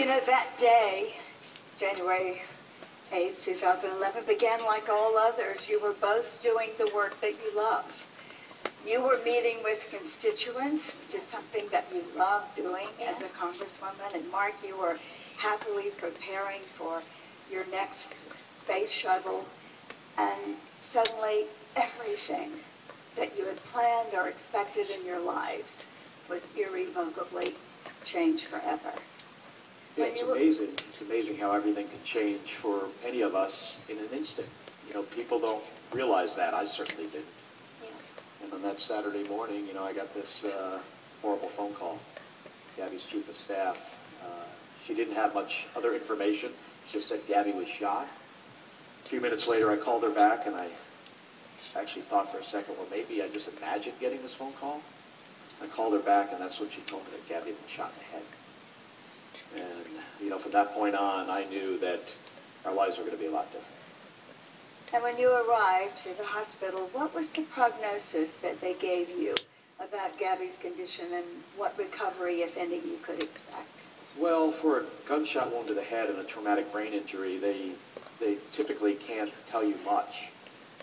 You know, that day, January 8th, 2011, began like all others. You were both doing the work that you love. You were meeting with constituents, which is something that you love doing as a congresswoman. And Mark, you were happily preparing for your next space shuttle. And suddenly, everything that you had planned or expected in your lives was irrevocably changed forever. Yeah, it's amazing. It's amazing how everything can change for any of us in an instant. You know, people don't realize that. I certainly didn't. Yes. And on that Saturday morning, you know, I got this horrible phone call. Gabby's chief of staff. She didn't have much other information. She just said Gabby was shot. A few minutes later, I called her back, and I actually thought for a second, well, maybe I just imagined getting this phone call. I called her back, and that's when she told me that Gabby had been shot in the head. And, you know, from that point on, I knew that our lives were going to be a lot different. And when you arrived to the hospital, what was the prognosis that they gave you about Gabby's condition and what recovery, if any, you could expect? Well, for a gunshot wound to the head and a traumatic brain injury, they typically can't tell you much.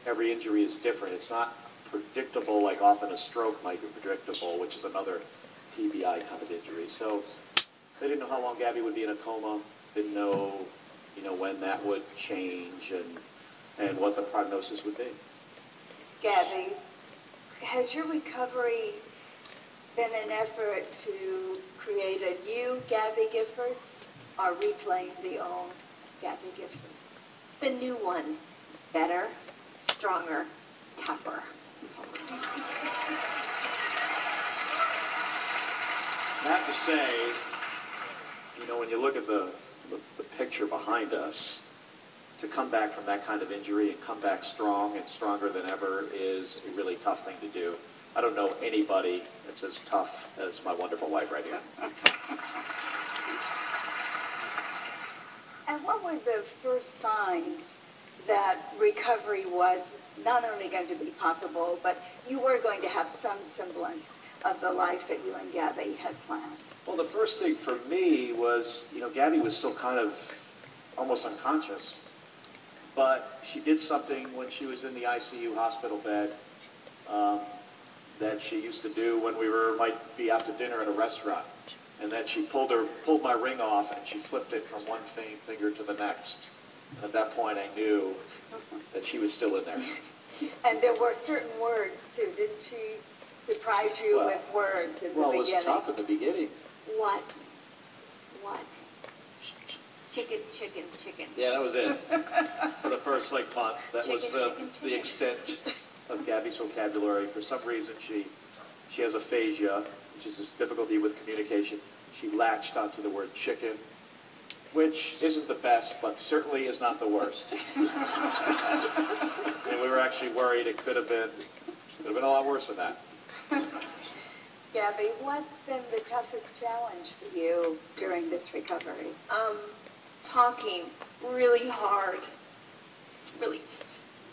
Every injury is different. It's not predictable like often a stroke might be predictable, which is another TBI kind of injury. So they didn't know how long Gabby would be in a coma, didn't know, you know, when that would change and what the prognosis would be. Gabby, has your recovery been an effort to create a new Gabby Giffords or reclaim the old Gabby Giffords? The new one. Better, stronger, tougher. I have to say, you know, when you look at the picture behind us, to come back from that kind of injury and come back strong and stronger than ever is a really tough thing to do. I don't know anybody that's as tough as my wonderful wife right here. And what were the first signs that recovery was not only going to be possible, but you were going to have some semblance of the life that you and Gabby had planned? Well, the first thing for me was, you know, Gabby was still kind of almost unconscious, but she did something when she was in the ICU hospital bed that she used to do when we might be out to dinner at a restaurant. And then she pulled my ring off and she flipped it from one finger to the next. And at that point I knew that she was still in there. And there were certain words too, didn't she surprise you with words in the beginning? Well, it was tough in the beginning. What? What? Chicken, chicken, chicken. Yeah, that was it. For the first month, that Chicken, was chicken, the chicken. extent of Gabby's vocabulary. For some reason, she has aphasia, which is this difficulty with communication. She latched onto the word chicken, which isn't the best, but certainly is not the worst. And we were actually worried it could have been a lot worse than that. Gabby, what's been the toughest challenge for you during this recovery? Talking really hard. Really.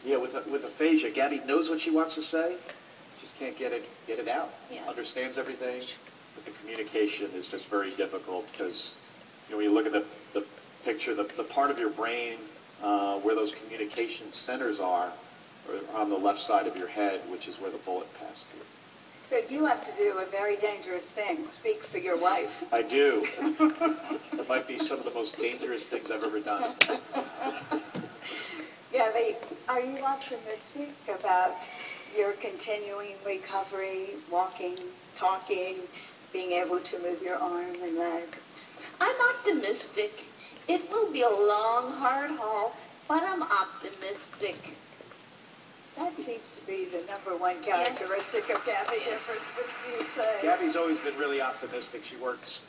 Yeah, with aphasia, Gabby knows what she wants to say, just can't get it out. Yes. Understands everything, but the communication is just very difficult because, you know, when you look at the picture, the part of your brain where those communication centers are on the left side of your head, which is where the bullet passed through. So you have to do a very dangerous thing, speak for your wife. I do. It might be some of the most dangerous things I've ever done. Gabby, are you optimistic about your continuing recovery, walking, talking, being able to move your arm and leg? I'm optimistic. It will be a long, hard haul, but I'm optimistic. That seems to be the #1 characteristic of Gabby Giffords, would you say? Gabby's always been really optimistic. She works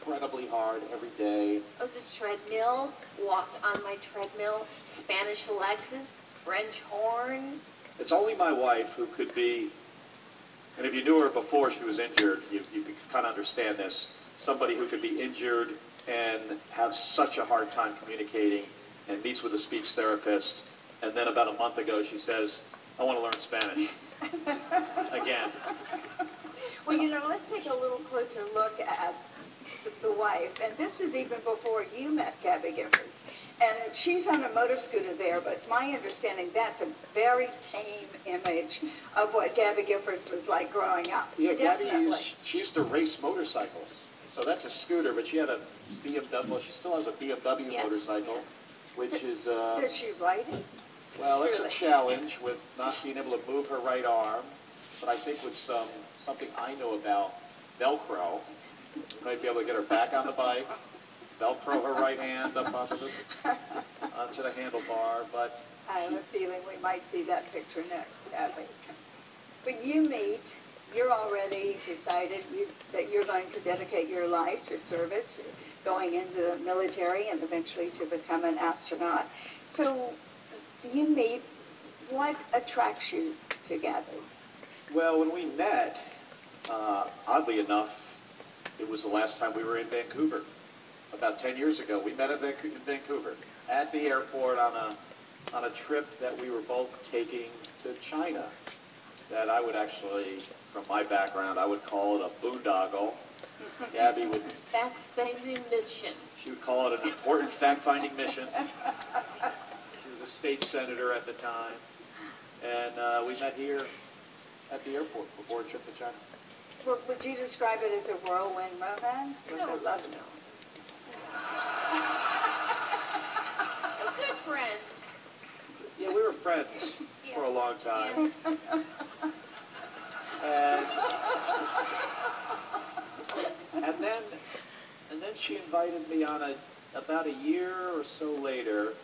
incredibly hard every day. Oh, the treadmill, walked on my treadmill, Spanish Alexis, French horn. It's only my wife who could be, and if you knew her before she was injured, you could kind of understand this, somebody who could be injured and have such a hard time communicating and meets with a speech therapist, and then about a month ago she says, I want to learn Spanish. Again. Well, you know, let's take a little closer look at the wife, and this was even before you met Gabby Giffords. And she's on a motor scooter there, but it's my understanding that's a very tame image of what Gabby Giffords was like growing up. Yeah, Definitely. she used to race motorcycles. So that's a scooter, but she had a BMW, well, she still has a BMW Yes, motorcycle, yes. which is, Does she ride it? well, it's a Surely. challenge with not being able to move her right arm. But I think with something I know about Velcro, we might be able to get her back on the bike, Velcro her right hand up onto the handlebar, but I have a feeling we might see that picture next, Gabby. But you meet, you're already decided that you're going to dedicate your life to service, going into the military and eventually to become an astronaut. So you meet, what attracts you to Gabby? well, when we met, oddly enough, it was the last time we were in Vancouver. About 10 years ago, we met in Vancouver at the airport on a trip that we were both taking to China. That I would actually, from my background, I would call it a boondoggle. Gabby would, Fact-finding mission. she would call it an important fact-finding mission. She was a state senator at the time, and we met here at the airport before a trip to China. Well, would you describe it as a whirlwind romance? Was it love? We're good friends. Yeah, we were friends for a long time. And then she invited me on about a year or so later,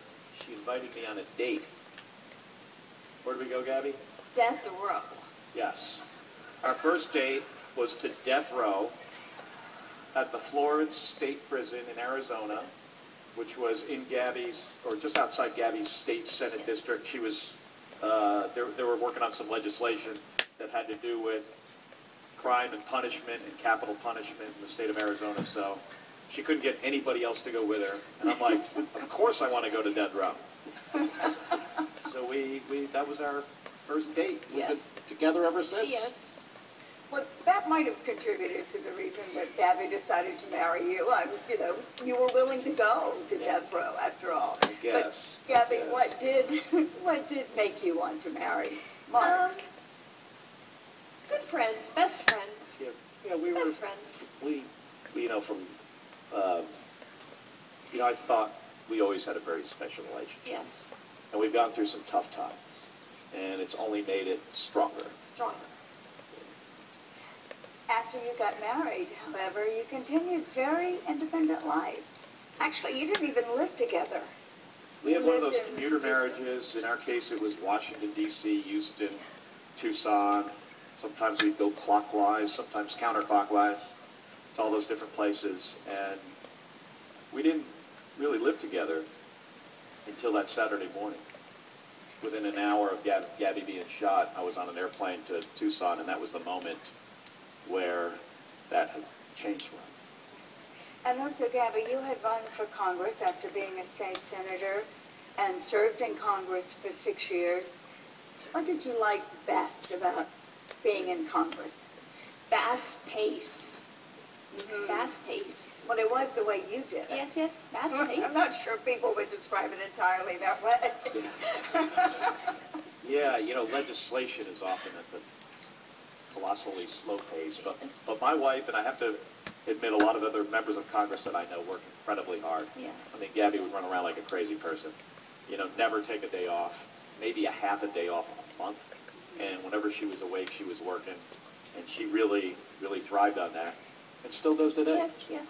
she invited me on a date. Where did we go, Gabby? Death row. Yes. Our first date was to death row at the Florence State Prison in Arizona, which was in Gabby's, or just outside Gabby's state Senate district. She was, they were working on some legislation that had to do with crime and punishment and capital punishment in the state of Arizona, so she couldn't get anybody else to go with her. And I'm like, of course I want to go to death row. So that was our first date. We've been Yes. together ever since. Yes. Well, that might have contributed to the reason that Gabby decided to marry you. You were willing to go to death row after all. I guess. But Gabby, Yes. what did make you want to marry Mark? Good friends, best friends, Yeah, we were, best friends. we, I thought we always had a very special relationship. Yes, And we've gone through some tough times. And it's only made it stronger. stronger. After you got married, however, you continued very independent lives. Actually, you didn't even live together. We had one of those lived in commuter Houston. marriages. In our case, it was Washington, D.C., Houston, Tucson. Sometimes we'd go clockwise, sometimes counterclockwise to all those different places. And we didn't really live together until that Saturday morning. Within an hour of Gabby being shot, I was on an airplane to Tucson, and that was the moment where that had changed for us. And also, Gabby, you had run for Congress after being a state senator and served in Congress for 6 years. What did you like best about being in Congress? Fast pace. Fast pace. Well, it was the way you did it. Yes, yes, fast pace. I'm not sure people would describe it entirely that way. Yeah, legislation is often at the colossally slow pace, but my wife, and I have to admit a lot of other members of Congress that I know work incredibly hard. Yes. I mean, Gabby would run around like a crazy person, never take a day off, maybe a half a day off a month, and whenever she was awake, she was working, and she really, really thrived on that, and still does today. Yes, yes.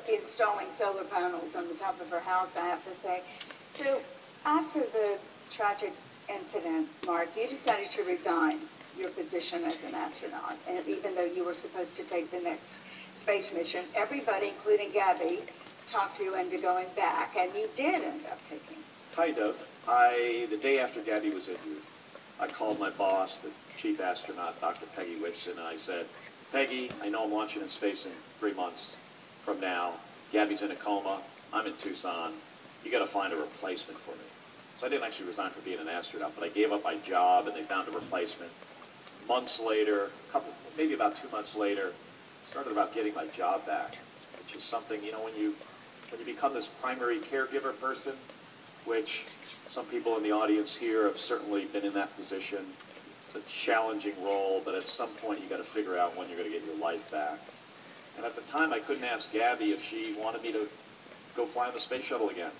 Installing solar panels on the top of her house, I have to say. So after the tragic incident, Mark, you decided to resign your position as an astronaut. And even though you were supposed to take the next space mission, everybody, including Gabby, talked you into going back, and you did end up taking. Kind of. The day after Gabby was injured, I called my boss, the chief astronaut, Dr. Peggy Whitson, and I said, Peggy, I know I'm launching in space in 3 months from now. Gabby's in a coma. I'm in Tucson. You got to find a replacement for me. So I didn't actually resign for being an astronaut, but I gave up my job, and they found a replacement. Months later, maybe about 2 months later, started about getting my job back. which is something, you know, when you become this primary caregiver person, which some people in the audience here have certainly been in that position. It's a challenging role, but at some point you got to figure out when you're going to get your life back. And at the time, I couldn't ask Gabby if she wanted me to go fly on the space shuttle again.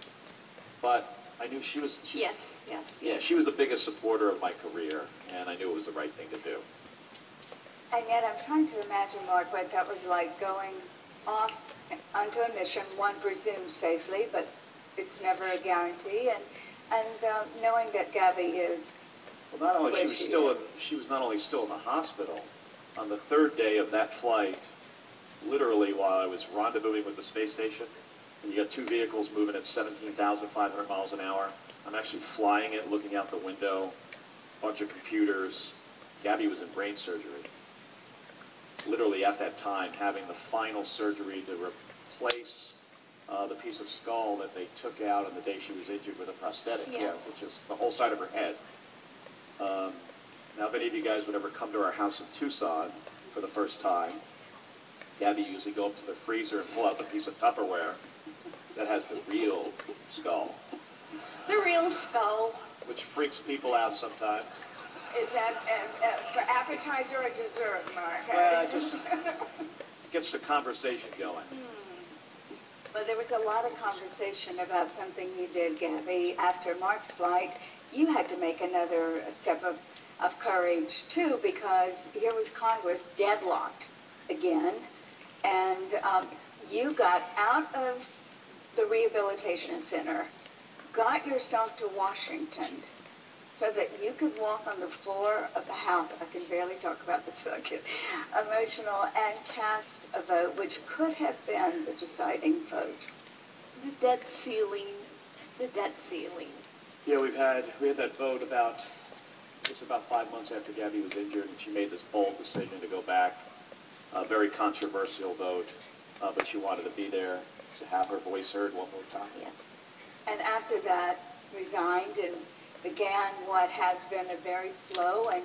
But I knew she was. Yes. Yeah, she was the biggest supporter of my career, and I knew it was the right thing to do. And yet I'm trying to imagine, Mark, what that was like going off onto a mission, one presumes safely, but it's never a guarantee, and knowing that Gabby is. Well, not only she was not only still in the hospital, on the third day of that flight, literally while I was rendezvousing with the space station, and you got two vehicles moving at 17,500 miles an hour. I'm actually flying it, looking out the window, bunch of computers. Gabby was in brain surgery. Literally at that time, having the final surgery to replace the piece of skull that they took out on the day she was injured with a prosthetic, Yes. which is the whole side of her head. Now, if any of you guys would ever come to our house in Tucson for the first time, Gabby usually go up to the freezer and pull out the piece of Tupperware that has the real skull, The real skull. which freaks people out sometimes. Is that for appetizer or dessert, Mark? Well, it just gets the conversation going. Well, there was a lot of conversation about something you did, Gabby. After Mark's flight, you had to make another step of courage, too, because here was Congress deadlocked again, and you got out of the rehabilitation center, got yourself to Washington, so that you could walk on the floor of the House. I can barely talk about this, so I get emotional, and cast a vote which could have been the deciding vote. The debt ceiling. The debt ceiling. Yeah, we had that vote about 5 months after Gabby was injured, and she made this bold decision to go back. A very controversial vote, but she wanted to be there to have her voice heard one more time. Yes. And after that, resigned and began what has been a very slow and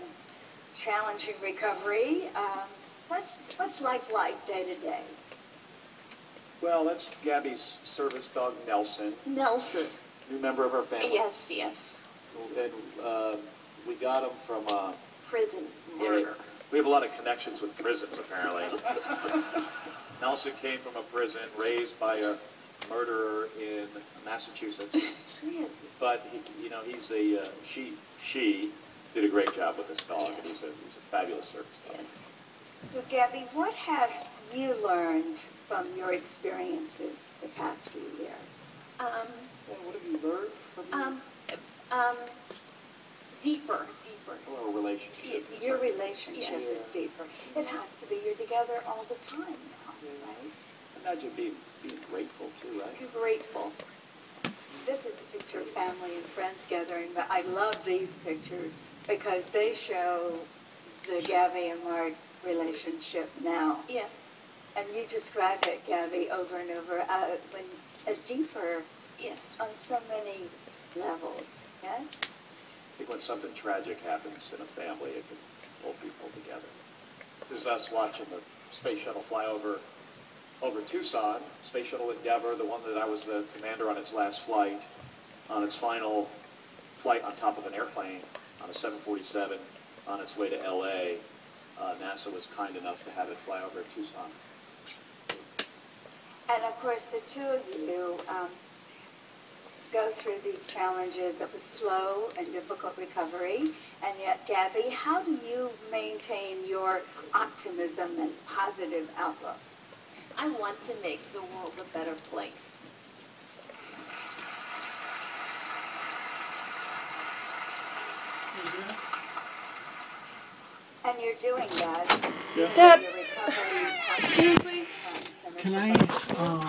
challenging recovery. What's life like day to day? Well, that's Gabby's service dog, Nelson, Nelson. new member of her family. Yes. And we got him from Prison yeah, murder. we have a lot of connections with prisons, apparently. Nelson came from a prison, raised by a murderer in Massachusetts. Really? But he's she did a great job with this dog. Yes. And he's a fabulous service dog. Yes. So, Gabby, what have you learned from your experiences the past few years? What have you learned from Deeper. your relationship? Your relationship Yes. is deeper. It has to be. You're together all the time now, right? Imagine being grateful too, right? Grateful. This is a picture of family and friends gathering, but I love these pictures because they show the Gabby and Mark relationship now. Yes. And you describe it, Gabby, over and over, as deeper Yes. on so many levels, yes? I think when something tragic happens in a family, it can pull people together. This is us watching the space shuttle fly over Tucson, Space Shuttle Endeavour, the one that I was the commander on its last flight, on its final flight on top of an airplane on a 747 on its way to LA. NASA was kind enough to have it fly over Tucson. And of course, the two of you go through these challenges of a slow and difficult recovery. And yet, Gabby, how do you maintain your optimism and positive outlook? I want to make the world a better place. And you're doing that. Deb, Your recovery. seriously? So much Can I, better.